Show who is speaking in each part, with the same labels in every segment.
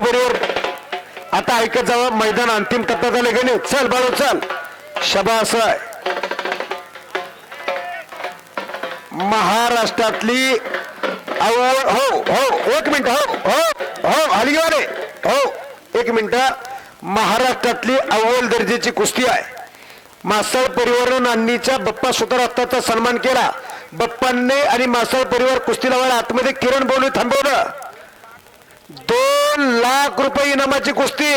Speaker 1: बरोबर आता ऐकत जावं. मैदान अंतिम टप्प्यात आले की नाही. चल बाळू चल. शबास आहे. महाराष्ट्रातली अव्वल हो हो एक मिनिट हो हो हो हलगीवाले हो एक मिनिट. महाराष्ट्रातली अव्वल दर्जाची कुस्ती आहे. मासाळ परिवार नांदीच्या बप्पा सुतार सन्मान केला. बप्पांनी आणि मासाळ परिवार कुस्तीला वळ आतमध्ये किरण बोलू थांबवलं. 2 लाख रुपये इनामाची कुस्ती.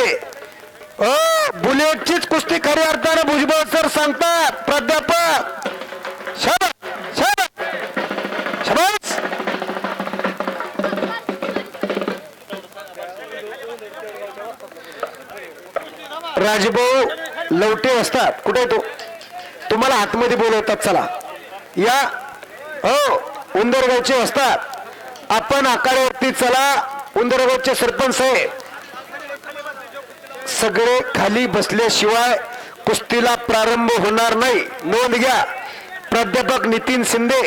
Speaker 1: बुलेटचीच कुस्ती खऱ्या अर्थानं भुजबळ सर सांगतात. प्राध्यापक शाबास शाबास शाबास. राजभाऊ लवटे असतात. कुठे तो तुम्हाला आतमध्ये बोलवतात. चला या हो उंदरगावचे असतात. आपण आखाड्यावरती चला. उंदरगावचे सरपंच साहेब सगळे खाली बसल्याशिवाय कुस्तीला प्रारंभ होणार नाही. नोंद घ्या. प्राध्यापक नितीन शिंदे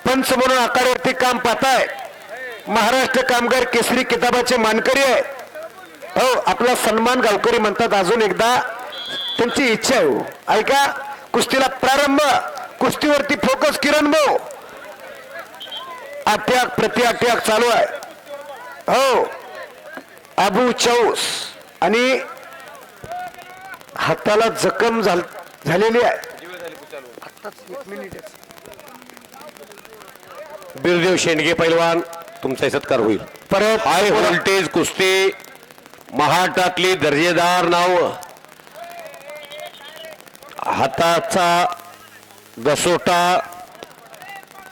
Speaker 1: पंच म्हणून आखाड्यावरती काम पाहताय. महाराष्ट्र कामगार केसरी किताबाचे मानकरी आहे. हो आपला सन्मान गावकरी म्हणतात. अजून एकदा त्यांची इच्छा आहे. हो ऐका कुस्तीला प्रारंभ. कुस्तीवरती फोकस किरण भाऊ. अटॅक प्रति अटॅक चालू आहे. हो अबू चौस आणि हाताला जखम झालेली आहे.
Speaker 2: बिरदेव शेंडगे पैलवान तुमचा सत्कार होईल.
Speaker 1: परत
Speaker 2: हाय व्होल्टेज कुस्ती महाराष्ट्रातली दर्जेदार नाव. हाताचा घसोटा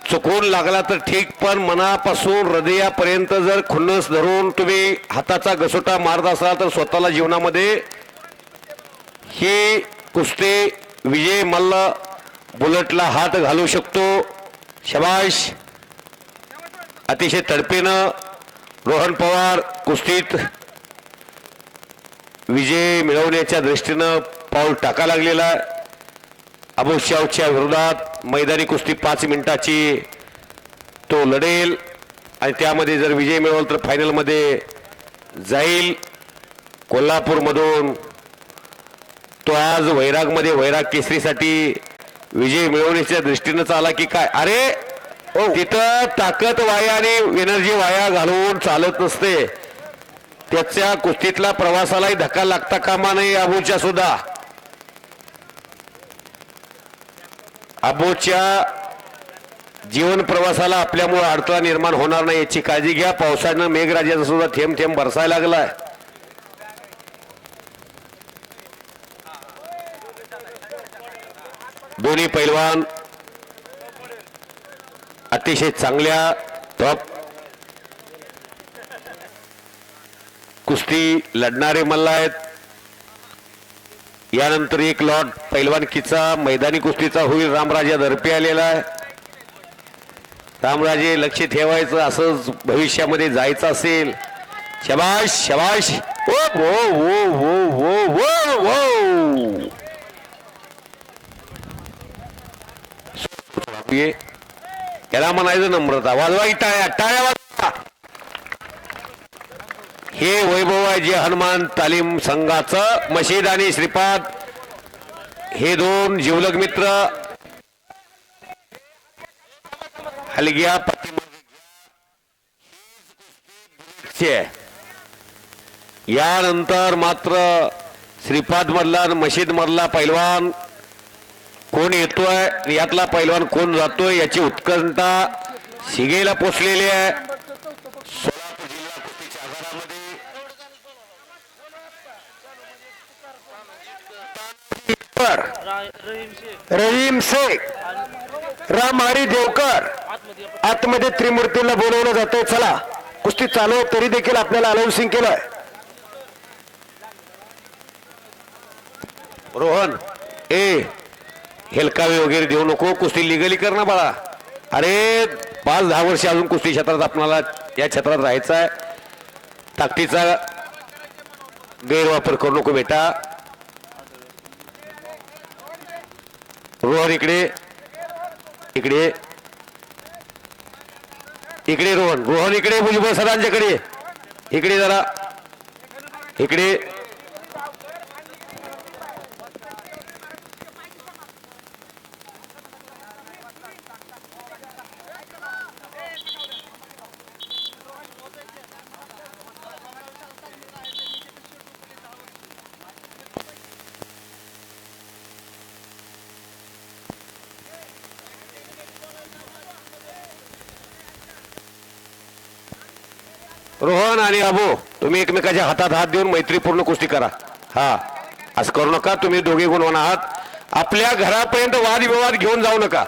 Speaker 2: चुकून लागला तर ठीक, पण मनापासून हृदयापर्यंत जर खुन्नस धरून तुम्ही हाताचा घसोटा मारत असाल तर स्वतःला जीवनामध्ये ही कुस्ती विजय मल्ल बुलेटला हात घालू शकतो. शबाश. अतिशय तडपेनं रोहन पवार कुस्तीत विजय मिळवण्याच्या दृष्टीनं पाऊल टाका लागलेला आहे. अबू शाहच्या विरोधात मैदानी कुस्ती 5 मिनिटाची तो लढेल आणि त्यामध्ये जर विजय मिळवला तर फायनलमध्ये जाईल. कोल्हापूरमधून तो आज वैरागमध्ये वैराग केसरीसाठी विजय मिळवण्याच्या दृष्टीनं आला की काय. अरे तिथं ताकद वाया आणि एनर्जी वाया घालवून चालत नसते. त्याच्या कुस्तीतला प्रवासालाही धक्का लागता कामा नये. अबूच्या सुद्धा अबूच्या जीवन प्रवासाला आपल्यामुळे अडथळा निर्माण होणार नाही याची काळजी घ्या. पावसानं मेघराजाचा सुद्धा थेंब थेंब बरसायला लागलाय. दोन्ही पैलवान अतिशय चांगल्या टॉप कुस्ती लढणारे मल्ल आहेत. यानंतर एक लॉट पैलवानकीचा मैदानी कुस्तीचा होईल. रामराजा दर्पे आलेला आहे. रामराजे लक्ष ठेवायचं. असंच भविष्यामध्ये जायचं असेल. शबाश शबाश. ओ वो वो वो वो वो याला म्हणायचं नम्रता. वाजवा टाळ्या टाळ्या वाजवा. हे वैभव आहे जे हनुमान तालीम संघाचं. मशीद आणि श्रीपाद हे 2 जिवलग मित्र. हलग्या यानंतर मात्र श्रीपाद मधला मशीद मधला पैलवान कोण येतोय यातला पैलवान कोण जातोय याची उत्कंठा शिगेला पोचलेली आहे. सोलापूर जिल्हा कुस्तीच्या आघाडामध्ये
Speaker 1: रहीम शेख रामहरी देवकर आतमध्ये त्रिमूर्तीला बोलवलं जातंय. चला कुस्ती चालू आहे तरी देखील आपल्याला अनाउन्सिंग केलंय.
Speaker 2: रोहन ए हेलकावे वगैरे देऊ नको. कुस्ती लिगली कर ना बाळा. अरे 5-10 वर्ष अजून कुस्ती क्षेत्रात आपल्याला या क्षेत्रात राहायचं आहे. ताकदीचा गैरवापर करू नको बेटा. रोहन इकडे इकडे इकडे रोहन रोहन इकडे भुजबळ सरांच्याकडे इकडे जरा इकडे रोहन आणि अबू तुम्ही एकमेकाच्या हातात हात देऊन मैत्रीपूर्ण कुस्ती करा. हा असं करू नका. तुम्ही दोघे गुणवान आहात. आपल्या घरापर्यंत वादविवाद घेऊन जाऊ नका.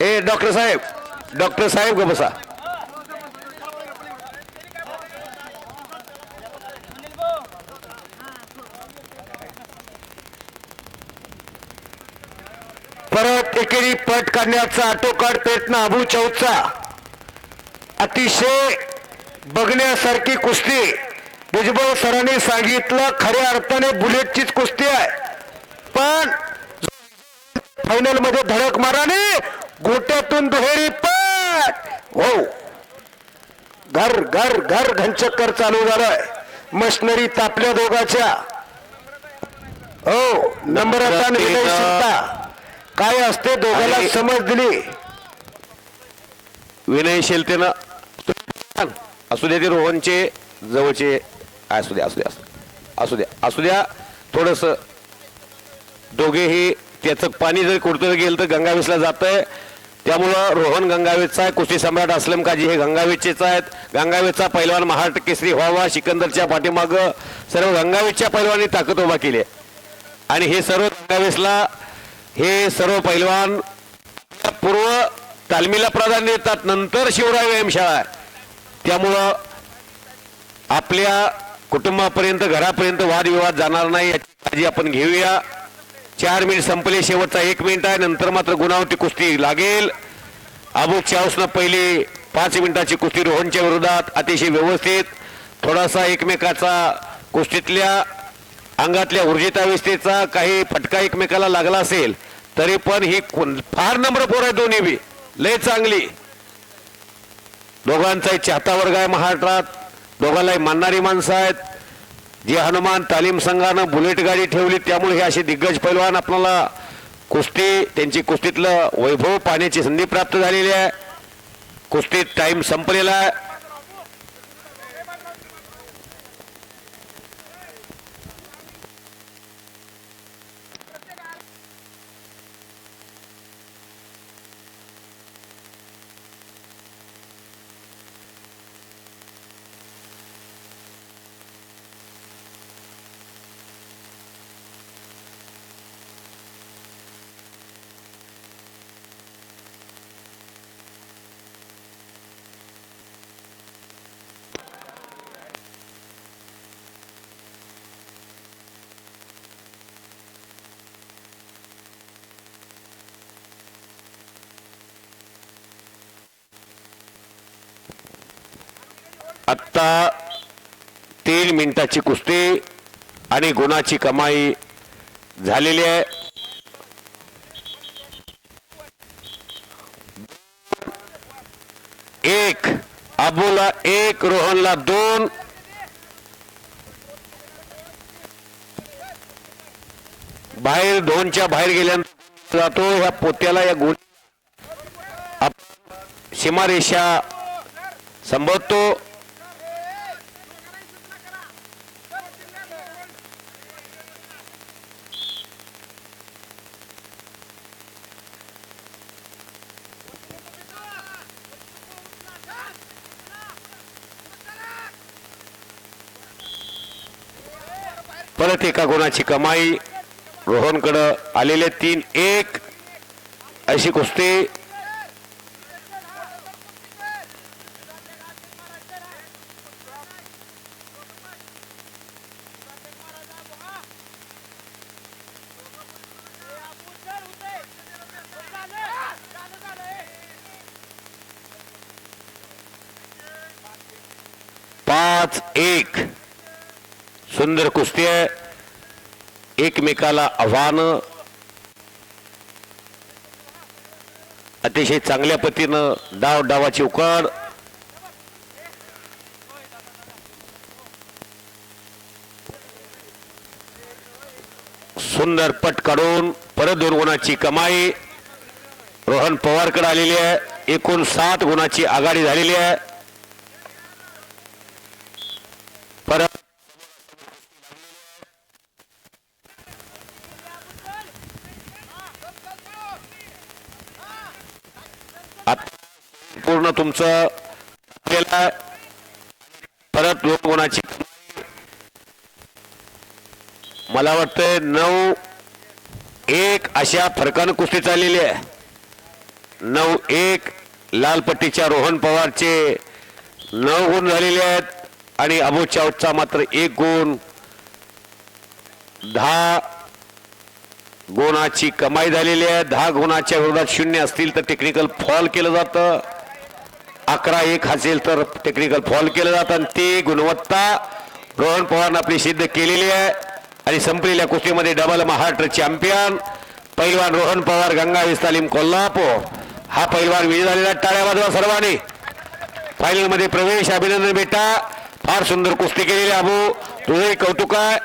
Speaker 2: ए डॉक्टर साहेब ग बसा.
Speaker 1: परत एकेरी पट काढण्याचा आटोकाट प्रयत्न अबू चौथचा. अतिशय बघण्यासारखी कुस्ती. भुजबळ सरांनी सांगितलं खऱ्या अर्थाने बुलेटचीच कुस्ती आहे. पण फायनल मध्ये धडक माराने गोट्यातून दुहेरी पट. हो घर घर घर घनचक्कर चालू झालंय. मशनरी तापल्या दोघाच्या. हो नम्रता निर्णय काय असते दोघांना समज दिली.
Speaker 2: विनयशीलतेनं असू द्या. ते रोहनचे जवळचे असू द्या थोडस. दोघेही त्याचं पाणी जरी कुठतं गेलं तर गंगावेसला जातंय. त्यामुळं रोहन गंगावेसचा आहे. कुस्ती सम्राट असलम काजी हे गंगावेसचेच आहेत. गंगावेसचा पैलवान महाराष्ट्र केसरी व्हावा सिकंदरच्या पाठीमाग सर्व गंगावेसच्या पैलवानी ताकद उभा केली आहे. आणि हे सर्व गंगावेसला हे सर्व पैलवान पूर्व तालमीला प्राधान्य देतात. नंतर शिवराय व्यायामशाळा आहे. त्यामुळं आपल्या कुटुंबापर्यंत घरापर्यंत वादविवाद जाणार नाही याची काळजी आपण घेऊया. 4 मिनिट संपले. शेवटचा 1 मिनिट आहे. नंतर मात्र गुणावती कुस्ती लागेल. अबू चाऊसनं पहिली 5 मिनिटाची कुस्ती रोहनच्या विरोधात अतिशय व्यवस्थित. थोडासा एकमेकाचा कुस्तीतल्या अंगातल्या ऊर्जितावस्थेचा काही फटका एकमेकाला लागला असेल तरी पण ही फार नम्र पोर आहे. दोन्ही बी लय चांगली. दोघांचाही चाहता वर्ग आहे महाराष्ट्रात. दोघांनाही मानणारी माणसं आहेत. जी हनुमान तालीम संघानं बुलेट गाडी ठेवली त्यामुळे हे असे दिग्गज पैलवान आपल्याला कुस्ती त्यांची कुस्तीतलं वैभव पाहण्याची संधी प्राप्त झालेली आहे. कुस्तीत टाइम संपलेला आहे. आत्ता 3 मिनिटाची कुस्ती आणि गुणाची कमाई झालेली आहे. एक अबूला 1 रोहनला 2. बाहेर 2च्या बाहेर गेल्यानंतर जातो. ह्या पोत्याला या गुण सीमारेषा संबोधतो. परत एका गुणाची कमाई रोहनकडे आलेले. 3-1 अशी कुस्ती. पाच एक सुंदर कुस्ती आहे. एकमेकाला आव्हान अतिशय चांगल्या पद्धतीनं डावाची उकड. सुंदर पट काढून परत 2 गुणाची कमाई रोहन पवारकडे आलेली आहे. एकूण 7 गुणाची आघाडी झालेली आहे. परत पूर्ण तुमचं परत 2 गुणाची मला वाटतंय 9-1 अशा फरकानं कुस्ती चाललेली आहे. 9-1 लाल पट्टीच्या रोहन पवारचे 9 गुण झालेले आहेत आणि अबू चाऊचा मात्र 1 गुण. 10 गुणाची कमाई झालेली आहे. 10 गुणाच्या विरोधात 0 असतील तर टेक्निकल फॉल केलं जातं. 11-1 असेल तर टेक्निकल फॉल केलं जातं आणि ती गुणवत्ता रोहन पवारनं आपली सिद्ध केलेली आहे. आणि संपलेल्या कुस्तीमध्ये डबल महाराष्ट्र चॅम्पियन पैलवान रोहन पवार गंगा तालीम कोल्हापूर हा पैलवान विजय झालेला. टाळ्या वाजवा सर्वांनी. फायनल मध्ये प्रवेश. अभिनंदन बेटा, फार सुंदर कुस्ती केलेली. अबू तुझे कौतुक आहे.